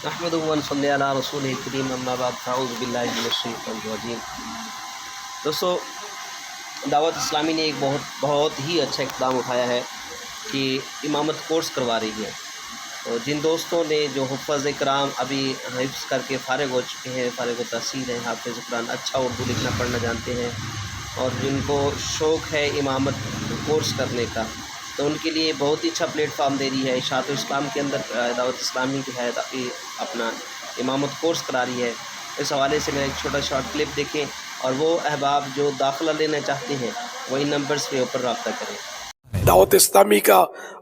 नहमदुहु व नसल्ली अला रसूलिल करीम अम्मा बाद फ़अऊज़ु बिल्लाहि मिनश शैतानिर रजीम। दोस्तों, दावत इस्लामी ने एक बहुत ही अच्छा इक़दाम उठाया है कि इमामत कोर्स करवा रही है। तो जिन दोस्तों ने जो हुफ़्फ़ाज़ इकराम अभी हिफ्ज़ करके फ़ारिग हो चुके हैं, फ़ारिग तहसील हैं, हाफ़िज़ कुरान अच्छा उर्दू लिखना पढ़ना जानते हैं और जिनको शौक़ है इमामत कोर्स करने का, तो उनके लिए बहुत ही अच्छा प्लेटफार्म दे रही है। इशाअतुल इस्लाम के अंदर दावत इस्लामी जो है अपना इमामत कोर्स करा रही है। इस हवाले से मेरा एक छोटा शॉर्ट क्लिप देखें और वो अहबाब जो दाखिला लेना चाहते हैं वो इन नंबर्स पे ऊपर रब्ता करें। दावत इस्लामी का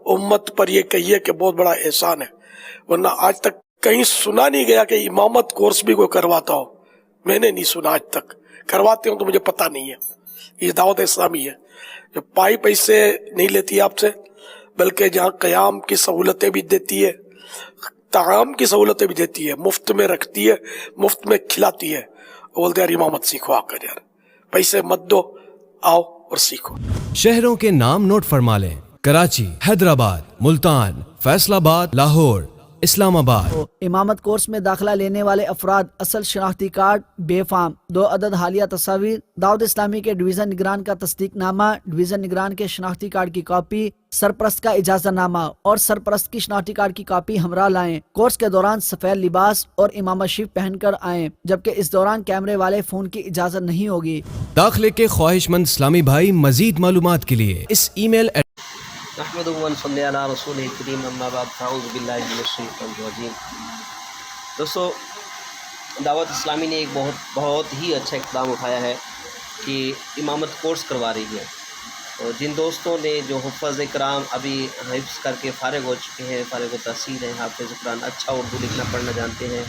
उम्मत पर ये कहिए कि बहुत बड़ा एहसान है, वरना आज तक कहीं सुना नहीं गया कि इमामत कोर्स भी कोई करवाता हो। मैंने नहीं सुना आज तक, करवाते हो तो मुझे पता नहीं है। ये दावत इस्लामी है जो पाई पैसे नहीं लेती आपसे, बल्कि जहाँ क़याम की सहूलतें भी देती है, ताम की सहूलतें भी देती है, मुफ्त में रखती है, मुफ्त में खिलाती है। बोलते यार इमामत सीखो आकर, यार पैसे मत दो, आओ और सीखो। शहरों के नाम नोट फरमा लें: कराची, हैदराबाद, मुल्तान, फैसलाबाद, लाहौर, इस्लामाबाद। इमामत कोर्स में दाखिला लेने वाले अफराद असल शनाख्ती कार्ड, बेफाम, 2 अदद हालिया तस्वीर, दावत इस्लामी के डिवीज़न निगरान का तस्दीकनामा, डिवीज़न निगरान के शनाख्ती कार्ड की कॉपी, सरपरस्त का इजाज़तनामा और सरपरस्त की शनाख्ती कार्ड की कॉपी हमरा लाएं। कोर्स के दौरान सफ़ेद लिबास और इमामत शरीफ पहनकर आएं, जबकि इस दौरान कैमरे वाले फ़ोन की इजाज़त नहीं होगी। दाखिले के ख्वाहिशमंद इस्लामी भाई मज़ीद मालूमात के लिए इस ईमेल नहमदुहु व नसल्ली अला रसूलिल करीम अम्मा बाद फ़अऊज़ु बिल्लाहि मिनश शैतानिर रजीम। दोस्तों, दावत इस्लामी ने एक बहुत ही अच्छा इक़दाम उठाया है कि इमामत कोर्स करवा रही है। तो जिन दोस्तों ने जो हुफ़्फ़ाज़ इकराम अभी हिफ्ज़ करके फ़ारिग हो चुके हैं, फ़ारिग तहसील हैं, हाफ़िज़ कुरान अच्छा उर्दू लिखना पढ़ना जानते हैं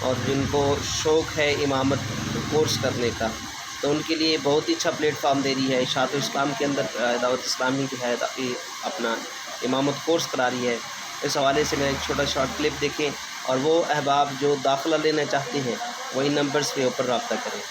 और जिनको शौक़ है इमामत कोर्स करने का, तो उनके लिए बहुत ही अच्छा प्लेटफार्म दे रही है। इशाअतुल इस्लाम के अंदर दावत इस्लामी जो है अपना इमामत कोर्स करा रही है। इस हवाले से मेरा एक छोटा शॉर्ट क्लिप देखें और वो अहबाब जो दाखिला लेना चाहते हैं वो इन नंबर्स पे ऊपर रब्ता करें।